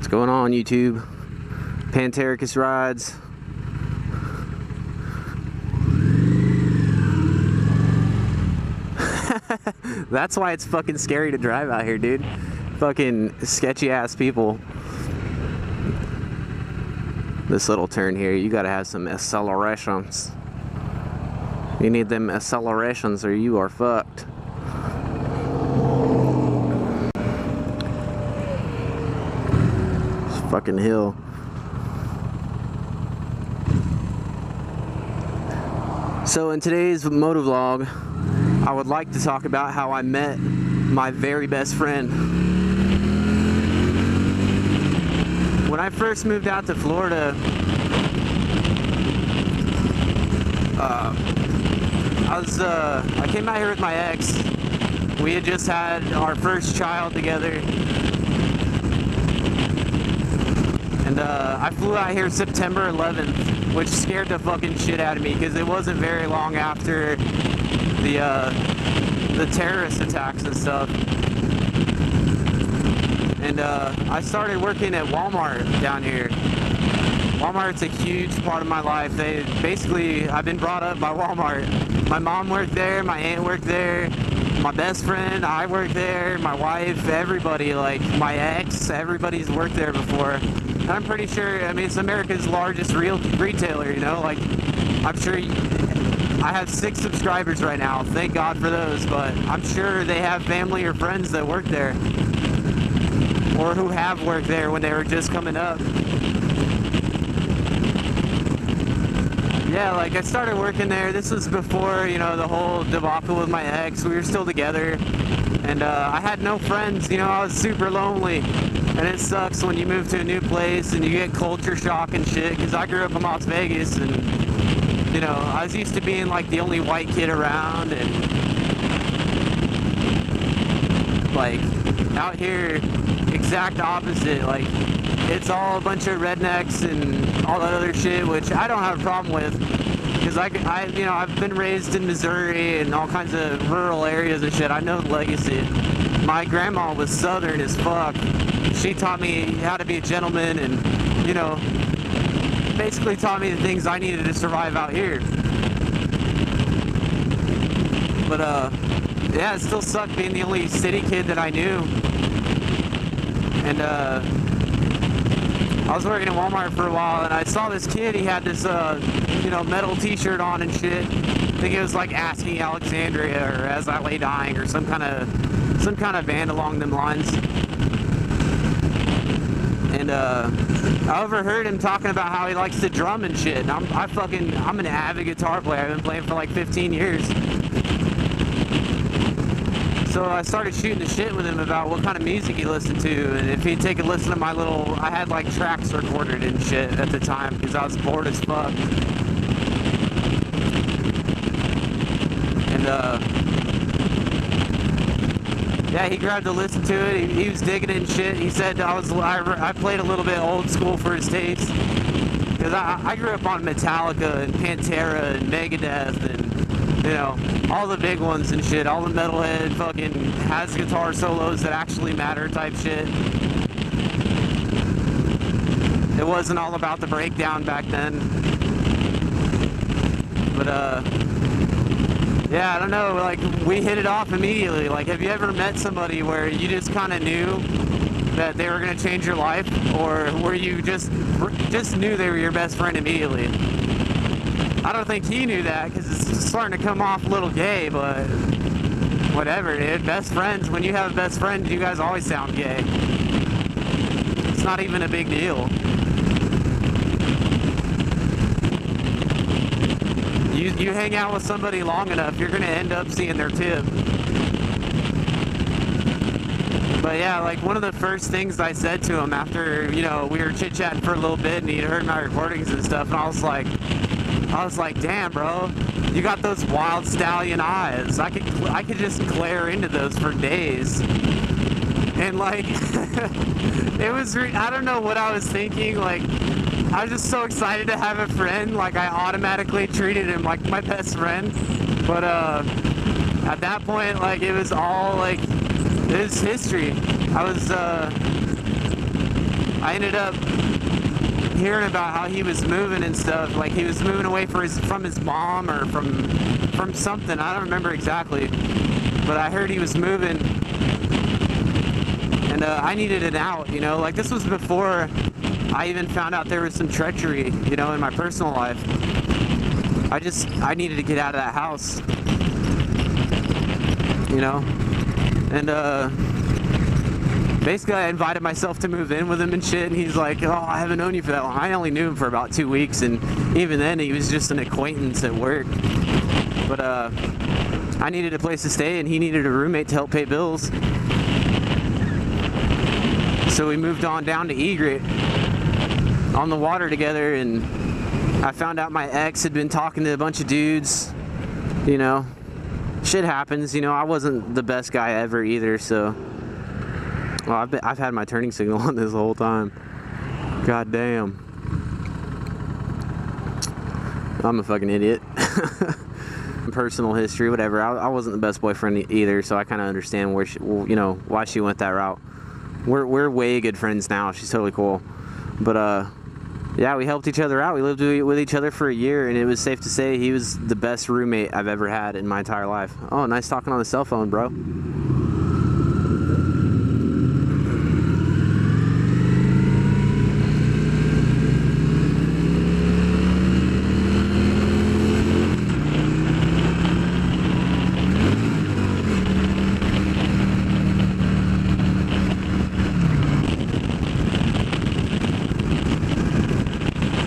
What's going on, YouTube? PantericusRides. That's why it's fucking scary to drive out here, dude. Fucking sketchy ass people. This little turn here, you gotta have some accelerations. You need them accelerations or you are fucked. This fucking hill. So in today's motovlog, I would like to talk about how I met my very best friend. When I first moved out to Florida, I came out here with my ex. We had just had our first child together. And I flew out here September 11th, which scared the fucking shit out of me because it wasn't very long after the terrorist attacks and stuff. And I started working at Walmart down here. Walmart's a huge part of my life. I've been brought up by Walmart. My mom worked there, my aunt worked there, my best friend, I worked there, my wife, everybody, like my ex, everybody's worked there before. And I'm pretty sure, I mean, it's America's largest retailer, you know, like, I'm sure I have 6 subscribers right now, thank God for those, but I'm sure they have family or friends that work there, or who have worked there when they were just coming up. Yeah, like I started working there. This was before, you know, the whole debacle with my ex. We were still together, and I had no friends. You know, I was super lonely, and it sucks when you move to a new place and you get culture shock and shit. Because I grew up in Las Vegas, and you know, I was used to being like the only white kid around, and like out here, exact opposite. Like, it's all a bunch of rednecks and all that other shit, which I don't have a problem with, because you know, I've been raised in Missouri and all kinds of rural areas and shit. I know the legacy. My grandma was Southern as fuck. She taught me how to be a gentleman, and you know, basically taught me the things I needed to survive out here. But yeah, it still sucked being the only city kid that I knew. And I was working at Walmart for a while, and I saw this kid. He had this, you know, metal T-shirt on and shit. I think it was like Asking Alexandria or As I Lay Dying or some kind of band along them lines. And I overheard him talking about how he likes to drum and shit. And I'm an avid guitar player. I've been playing for like 15 years. So I started shooting the shit with him about what kind of music he listened to, and if he'd take a listen to I had like tracks recorded and shit at the time because I was bored as fuck. And yeah, he grabbed to listen to it. He was digging it and shit. He said I played a little bit old school for his taste, because I grew up on Metallica and Pantera and Megadeth and, you know, all the big ones and shit, all the metalhead fucking has guitar solos that actually matter type shit. It wasn't all about the breakdown back then. But yeah, I don't know, like, we hit it off immediately. Like, have you ever met somebody where you just kind of knew that they were gonna change your life, or where you just knew they were your best friend immediately? I don't think he knew that, because it's starting to come off a little gay, but whatever, dude. Best friends, when you have a best friend, you guys always sound gay. It's not even a big deal. You hang out with somebody long enough, you're going to end up seeing their tip. But yeah, like, one of the first things I said to him after, you know, we were chit-chatting for a little bit and he'd heard my recordings and stuff, and I was like, damn, bro, you got those wild stallion eyes. I could just glare into those for days. And like, it was, I don't know what I was thinking. Like, I was just so excited to have a friend. Like, I automatically treated him like my best friend. But at that point, like, it was all like, it was history. I I ended up hearing about how he was moving and stuff. Like he was moving away from his mom or from something. I don't remember exactly, but I heard he was moving, and I needed an out. You know, like this was before I even found out there was some treachery, you know, in my personal life. I needed to get out of that house, you know, and basically I invited myself to move in with him and shit, and he's like, oh, I haven't known you for that long. I only knew him for about 2 weeks, and even then he was just an acquaintance at work. But I needed a place to stay, and he needed a roommate to help pay bills. So we moved on down to Egret on the water together, and I found out my ex had been talking to a bunch of dudes. You know, shit happens. You know, I wasn't the best guy ever either, so. Well, I've had my turning signal on this whole time. God damn. I'm a fucking idiot. Personal history, whatever. I wasn't the best boyfriend either, so I kind of understand where she, you know, why she went that route. We're way good friends now. She's totally cool. But yeah, we helped each other out. We lived with each other for a year, and it was safe to say he was the best roommate I've ever had in my entire life. Oh, nice talking on the cell phone, bro.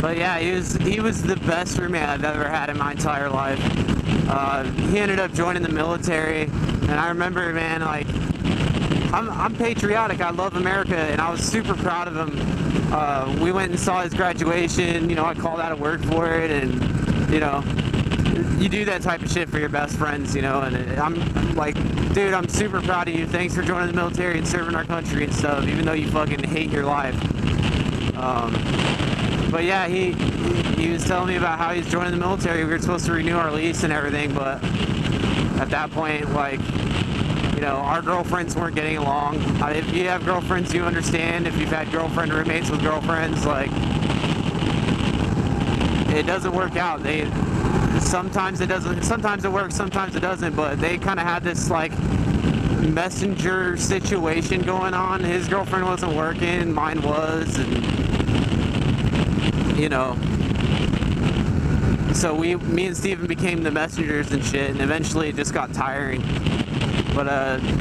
But yeah, he was the best roommate I've ever had in my entire life. He ended up joining the military, and I remember, man, like, I'm patriotic. I love America, and I was super proud of him. We went and saw his graduation. You know, I called out of work for it, and you know, you do that type of shit for your best friends, you know. And I'm like, dude, I'm super proud of you. Thanks for joining the military and serving our country and stuff, even though you fucking hate your life. But yeah, he was telling me about how he's joining the military. We were supposed to renew our lease and everything, but at that point, like, you know, our girlfriends weren't getting along. If you have girlfriends, you understand. If you've had girlfriend roommates with girlfriends, like, it doesn't work out. Sometimes it doesn't. Sometimes it works. Sometimes it doesn't. But they kind of had this like messenger situation going on. His girlfriend wasn't working, mine was, and you know, so me and Steven became the messengers and shit, and eventually it just got tiring. But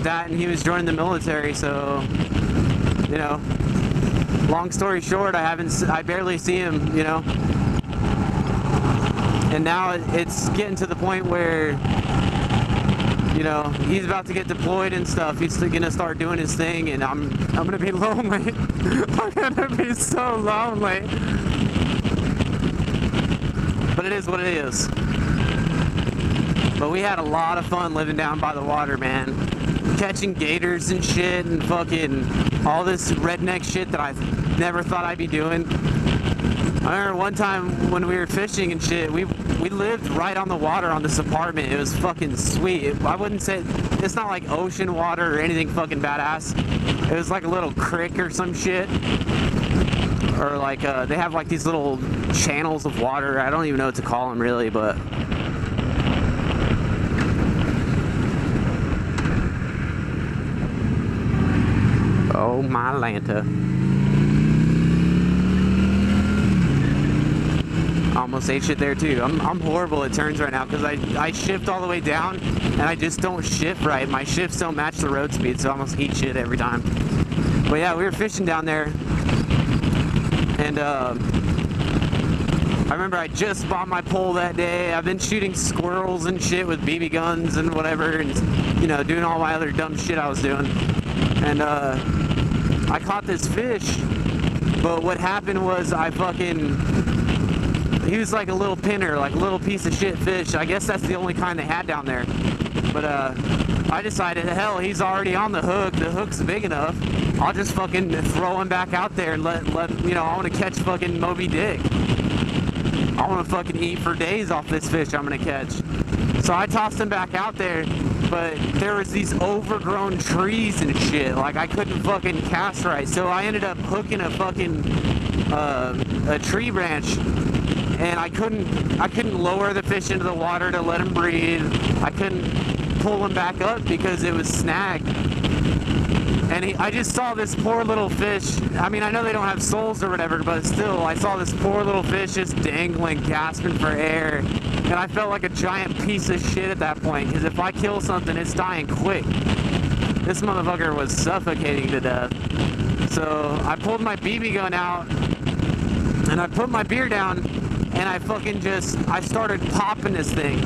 that, and he was joining the military, so, you know, long story short, I barely see him, you know. And now it's getting to the point where, you know, he's about to get deployed and stuff. He's gonna start doing his thing, and I'm gonna be lonely. I'm gonna be so lonely. But it is what it is. But we had a lot of fun living down by the water, man. Catching gators and shit, and fucking all this redneck shit that I never thought I'd be doing. I remember one time when we were fishing and shit, we lived right on the water on this apartment. It was fucking sweet. I wouldn't say, it's not like ocean water or anything fucking badass. It was like a little creek or some shit. Or like, they have like these little channels of water. I don't even know what to call them really, but oh my Lanta. Almost ate shit there too. I'm horrible at turns right now because I shift all the way down and I just don't shift right. My shifts don't match the road speed, so I almost eat shit every time. But yeah, we were fishing down there. And I remember I just bought my pole that day. I've been shooting squirrels and shit with BB guns and whatever, and you know, doing all my other dumb shit I was doing. And I caught this fish, but what happened was he was like a little pinner, like a little piece of shit fish. I guess that's the only kind they had down there. But I decided, hell, he's already on the hook. The hook's big enough. I'll just fucking throw him back out there and let you know, I want to catch fucking Moby Dick. I want to fucking eat for days off this fish I'm going to catch. So I tossed him back out there, but there was these overgrown trees and shit. Like, I couldn't fucking cast right, so I ended up hooking a fucking a tree branch, and I couldn't lower the fish into the water to let him breathe. I couldn't pull him back up because it was snagged. And I just saw this poor little fish. I mean, I know they don't have souls or whatever, but still, I saw this poor little fish just dangling, gasping for air. And I felt like a giant piece of shit at that point, because if I kill something, it's dying quick. This motherfucker was suffocating to death. So I pulled my BB gun out, and I put my beer down, and I started popping this thing.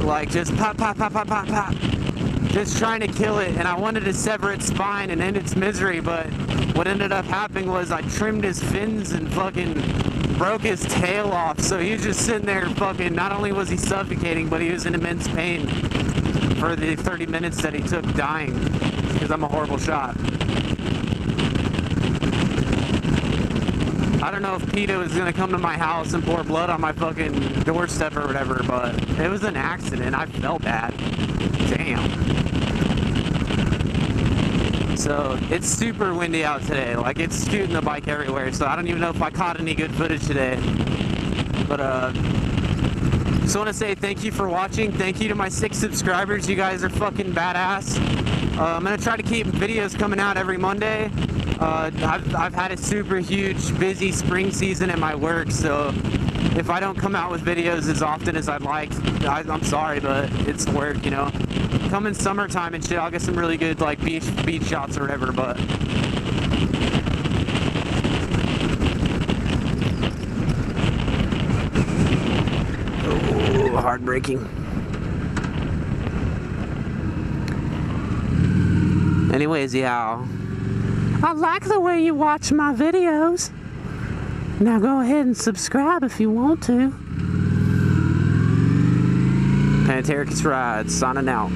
Like, just pop, pop, pop, pop, pop, pop. Just trying to kill it, and I wanted to sever its spine and end its misery, but what ended up happening was I trimmed his fins and fucking broke his tail off, so he was just sitting there fucking, not only was he suffocating, but he was in immense pain for the 30 minutes that he took dying, because I'm a horrible shot. I don't know if p.e.t.a was gonna come to my house and pour blood on my fucking doorstep or whatever, but it was an accident. I felt bad. Damn. So it's super windy out today. Like, it's scooting the bike everywhere, so I don't even know if I caught any good footage today. But just want to say thank you for watching. Thank you to my 6 subscribers. You guys are fucking badass. I'm gonna try to keep videos coming out every Monday. I've had a super huge busy spring season at my work, so if I don't come out with videos as often as I'd like, I'm sorry, but it's work, you know. Come in summertime and shit, I'll get some really good like beach shots or whatever, but oh, heartbreaking. Anyways, yeah, I like the way you watch my videos. Now go ahead and subscribe if you want to. PantericusRides signing out.